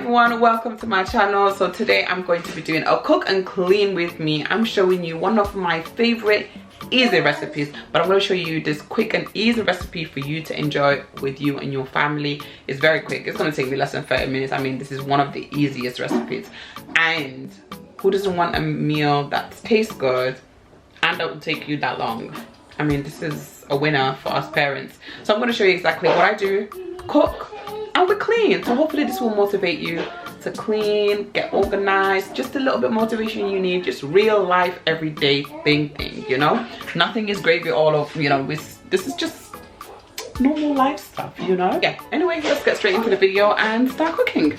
everyone, welcome to my channel. So today I'm going to be doing a cook and clean with me. I'm showing you one of my favorite easy recipes, but I'm going to show you this quick and easy recipe for you to enjoy with you and your family. It's very quick. It's going to take me less than 30 minutes. I mean, this is one of the easiest recipes, and who doesn't want a meal that tastes good and that will take you that long? I mean, this is a winner for us parents. So I'm going to show you exactly what I do, cook, and we clean. So hopefully this will motivate you to clean, get organized, just a little bit motivation you need, just real life everyday thing, you know. Nothing is gravy all of, you know, this is just normal life stuff, you know. Yeah, anyway, let's get straight into the video and start cooking.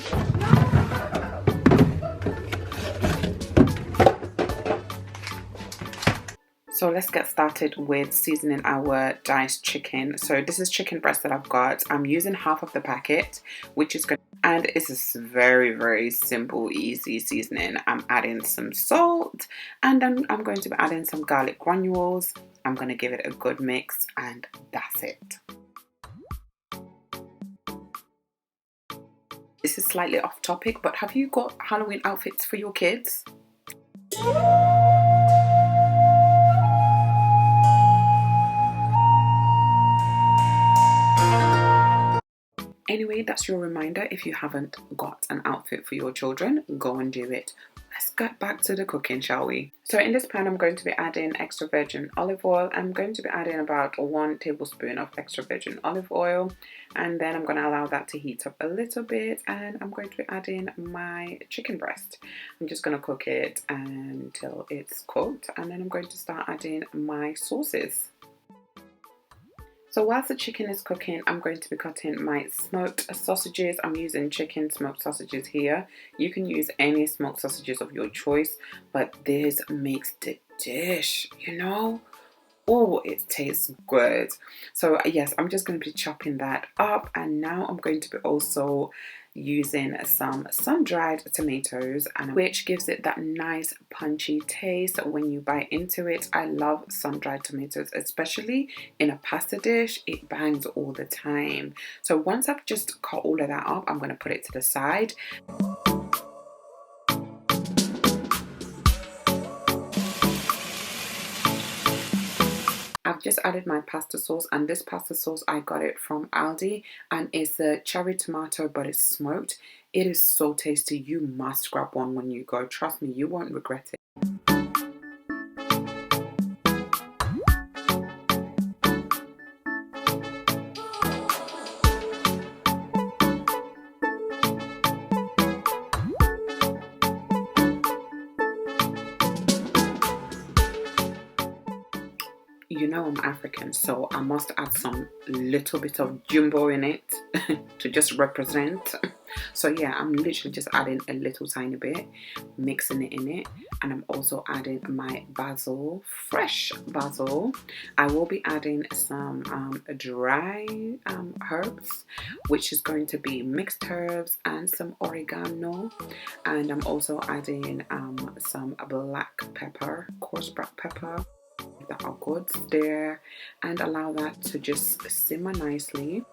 So let's get started with seasoning our diced chicken. So this is chicken breast that I've got. I'm using half of the packet, which is good. And it's a very, very simple, easy seasoning. I'm adding some salt, and then I'm going to be adding some garlic granules. I'm going to give it a good mix, and that's it. This is slightly off topic, but have you got Halloween outfits for your kids? Anyway, that's your reminder. If you haven't got an outfit for your children, go and do it. Let's get back to the cooking, shall we? So in this pan, I'm going to be adding extra virgin olive oil. I'm going to be adding about 1 tablespoon of extra virgin olive oil. And then I'm going to allow that to heat up a little bit. And I'm going to be adding my chicken breast. I'm just going to cook it until it's cooked. And then I'm going to start adding my sauces. So whilst the chicken is cooking, I'm going to be cutting my smoked sausages. I'm using chicken smoked sausages here. You can use any smoked sausages of your choice, but this makes the dish, you know? Oh, it tastes good. So yes, I'm just going to be chopping that up, and now I'm going to be also using some sun-dried tomatoes, and which gives it that nice punchy taste when you bite into it. I love sun-dried tomatoes, especially in a pasta dish. It bangs all the time. So once I've just cut all of that up, I'm going to put it to the side. I've just added my pasta sauce, and this pasta sauce I got it from Aldi, and it's a cherry tomato, but it's smoked. It is so tasty. You must grab one when you go. Trust me, you won't regret it. You know I'm African, so I must add some little bit of jumbo in it to just represent. So yeah, I'm literally just adding a little tiny bit, mixing it in it, and I'm also adding my basil, fresh basil. I will be adding some dry herbs, which is going to be mixed herbs and some oregano, and I'm also adding some black pepper, coarse black pepper. That are good there, and allow that to just simmer nicely.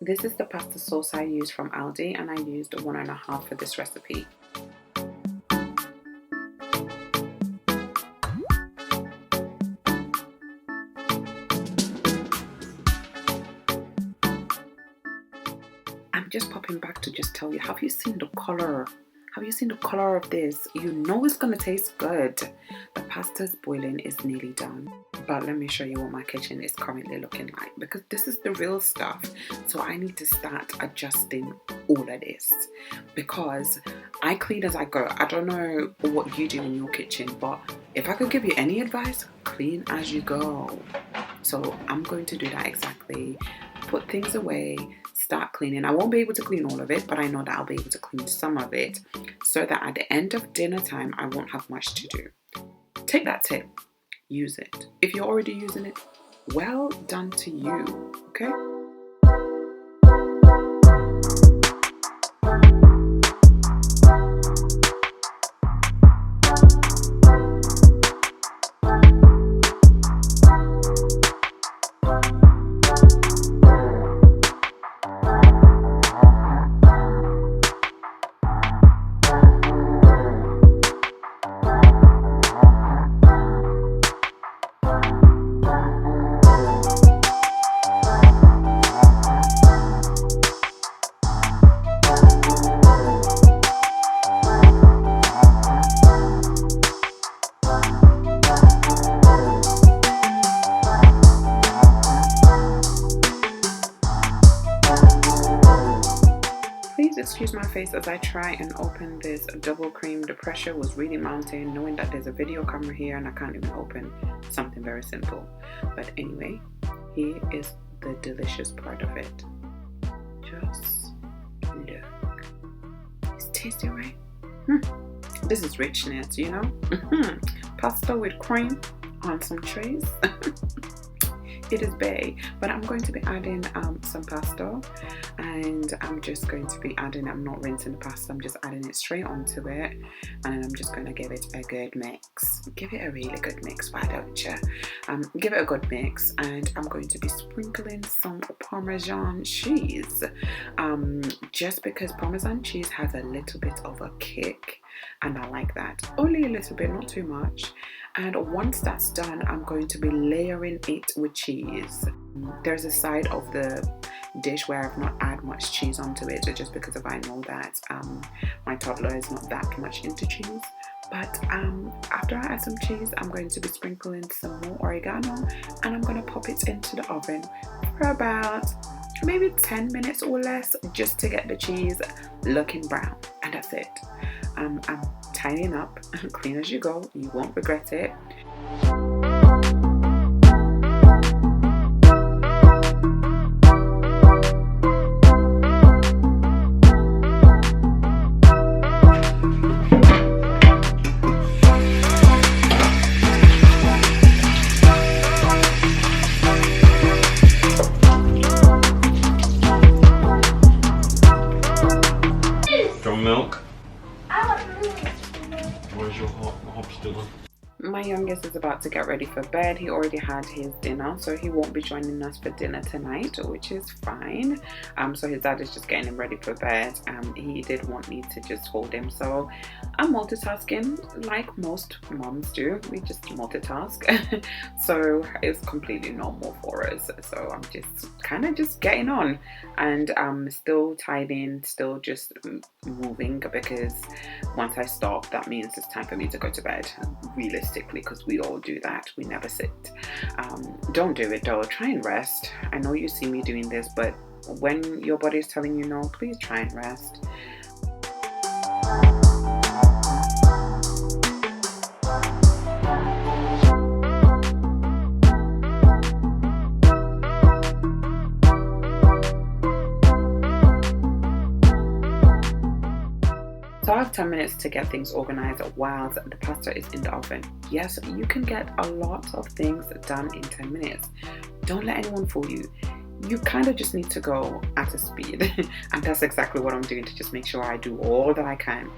This is the pasta sauce I used from Aldi, and I used 1.5 for this recipe. I'm just popping back to just tell you, have you seen the color? Have you seen the color of this? You know it's gonna taste good. The pasta's boiling, is nearly done. But let me show you what my kitchen is currently looking like, because this is the real stuff. So I need to start adjusting all of this, because I clean as I go. I don't know what you do in your kitchen, but if I could give you any advice, clean as you go. So I'm going to do that exactly. Put things away, start cleaning. I won't be able to clean all of it, but I know that I'll be able to clean some of it, so that at the end of dinner time I won't have much to do. Take that tip, use it. If you're already using it, well done to you, okay? face as I try and open this double cream. The pressure was really mounting, knowing that there's a video camera here and I can't even open something very simple. But anyway, here is the delicious part of it. Just look. It's tasty, right? This is richness, you know? Pasta with cream on some trays. It is bae, but I'm going to be adding some pasta, and I'm just going to be adding, I'm not rinsing the pasta, I'm just adding it straight onto it, and I'm just going to give it a good mix. Give it a really good mix, why don't you? Give it a good mix, and I'm going to be sprinkling some Parmesan cheese, just because Parmesan cheese has a little bit of a kick, and I like that. Only a little bit, not too much. And once that's done, I'm going to be layering it with cheese. There's a side of the dish where I've not added much cheese onto it, just because of I know that my toddler is not that much into cheese. But after I add some cheese, I'm going to be sprinkling some more oregano, and I'm going to pop it into the oven for about maybe 10 minutes or less, just to get the cheese looking brown, and that's it. I'm tidying up, clean as you go, you won't regret it. Milk. Where's your hot still? My youngest is about to get ready for bed. He already had his dinner, so he won't be joining us for dinner tonight, which is fine. So his dad is just getting him ready for bed. He did want me to just hold him, so I'm multitasking like most moms do. We just multitask. So it's completely normal for us. So I'm just kind of just getting on, and I'm still tidying, still just moving, because once I stop, that means it's time for me to go to bed, realistically, because we all do that. We never sit. Don't do it though. Try and rest. I know you see me doing this, but when your body is telling you no, please try and rest. So I have 10 minutes to get things organized while the pasta is in the oven. Yes, you can get a lot of things done in 10 minutes. Don't let anyone fool you. You kind of just need to go at a speed. And that's exactly what I'm doing, to just make sure I do all that I can.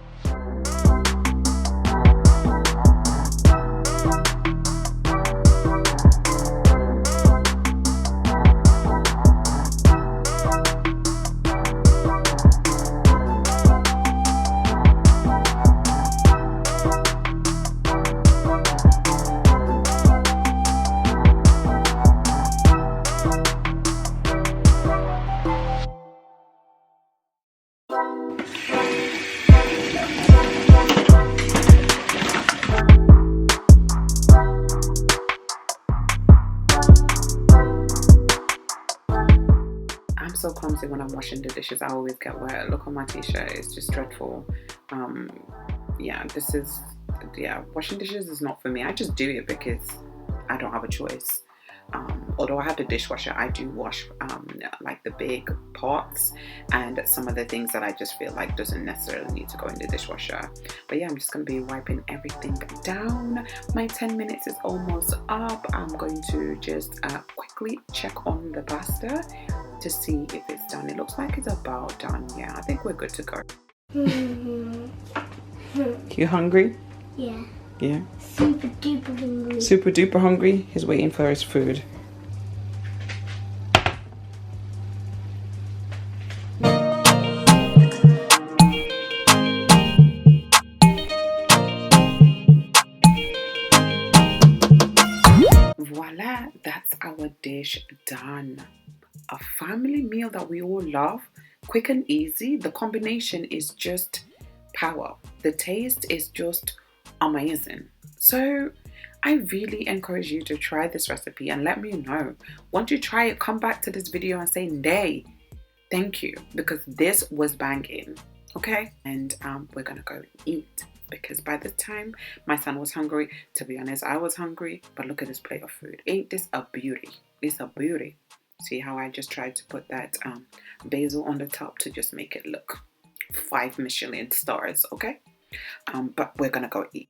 So clumsy when I'm washing the dishes. I always get wet. Look on my t-shirt, it's just dreadful. Washing dishes is not for me. I just do it because I don't have a choice. Although I have the dishwasher, I do wash like the big pots and some of the things that I just feel like doesn't necessarily need to go in the dishwasher. But yeah, I'm just going to be wiping everything down. My 10 minutes is almost up. I'm going to just quickly check on the pasta to see if it's done. It looks like it's about done. Yeah, I think we're good to go. You hungry? Yeah. Yeah. Super duper hungry. Super duper hungry. He's waiting for his food. Voila, that's our dish done. A family meal that we all love, quick and easy. The combination is just power. The taste is just amazing. So I really encourage you to try this recipe and let me know. Once you try it, come back to this video and say, "Nay, thank you," because this was banging. okay? And we're gonna go eat, because by this time my son was hungry. To be honest, I was hungry, but look at this plate of food. Ain't this a beauty? It's a beauty. See how I just tried to put that basil on the top to just make it look 5 Michelin stars, okay? But we're gonna go eat.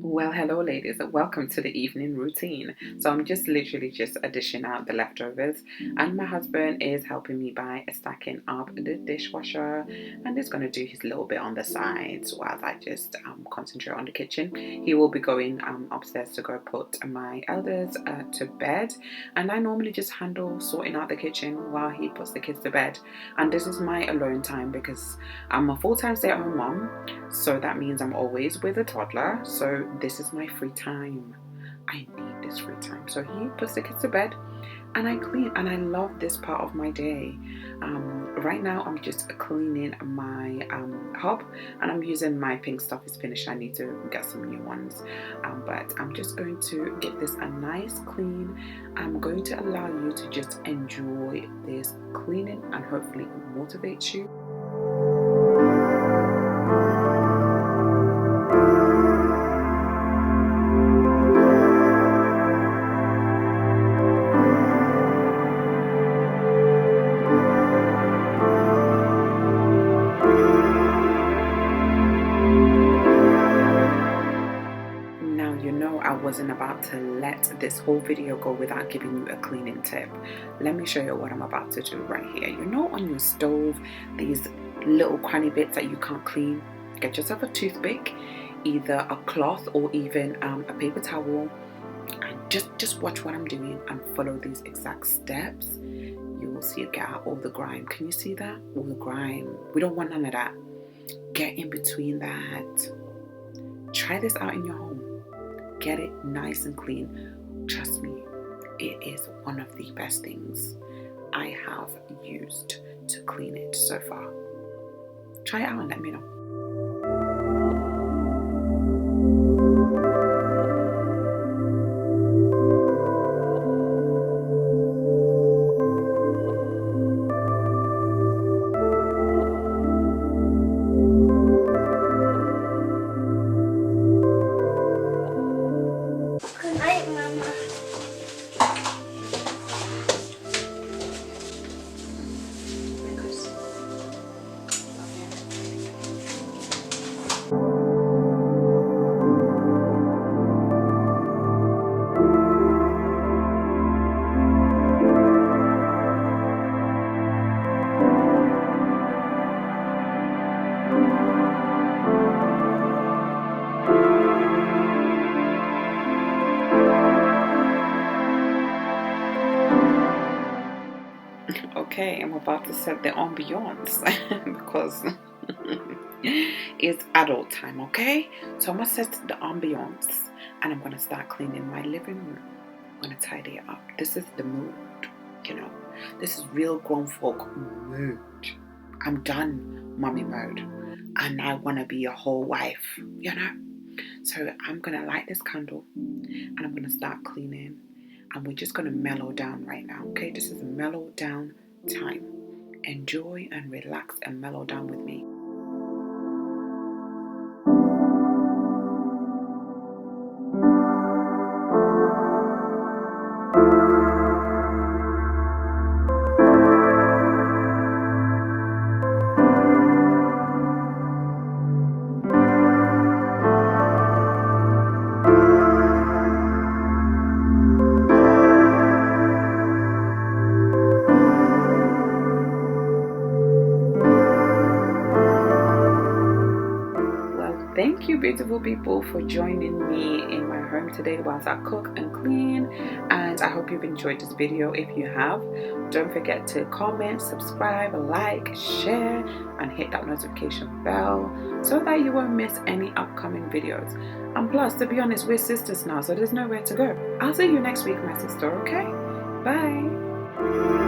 Well, hello ladies, welcome to the evening routine. So I'm just literally just dishing out the leftovers, and my husband is helping me by stacking up the dishwasher, and he's going to do his little bit on the sides while I just concentrate on the kitchen. He will be going upstairs to go put my elders to bed, and I normally just handle sorting out the kitchen while he puts the kids to bed. And this is my alone time because I'm a full-time stay-at-home mom, so that means I'm always with a toddler. So this is my free time. I need this free time. So he puts the kids to bed and I clean, and I love this part of my day. Right now I'm just cleaning my hob, and I'm using my pink stuff is finished. I need to get some new ones, but I'm just going to give this a nice clean. I'm going to allow you to just enjoy this cleaning, and hopefully it motivates you. I wasn't about to let this whole video go without giving you a cleaning tip. Let me show you what I'm about to do right here. You know, on your stove, these little cranny bits that you can't clean, get yourself a toothpick, either a cloth or even a paper towel, and just watch what I'm doing and follow these exact steps. You will see it get out all the grime. Can you see that? All the grime. We don't want none of that. Get in between that. Try this out in your home. Get it nice and clean. Trust me, it is one of the best things I have used to clean it so far. Try it out and let me know. Okay, I'm about to set the ambiance because it's adult time, okay? So I'm gonna set the ambiance and I'm gonna start cleaning my living room. I'm gonna tidy it up. This is the mood, you know. This is real grown folk mood. I'm done mommy mode and I wanna be a whole wife, you know? So I'm gonna light this candle and I'm gonna start cleaning, and we're just gonna mellow down right now, okay? This is a mellow down time. Enjoy and relax and mellow down with me. beautiful people for joining me in my home today whilst I cook and clean, and I hope you've enjoyed this video. If you have, don't forget to comment, subscribe, like, share, and hit that notification bell so that you won't miss any upcoming videos. And plus, to be honest, we're sisters now, so there's nowhere to go. I'll see you next week, my sister, okay? Bye.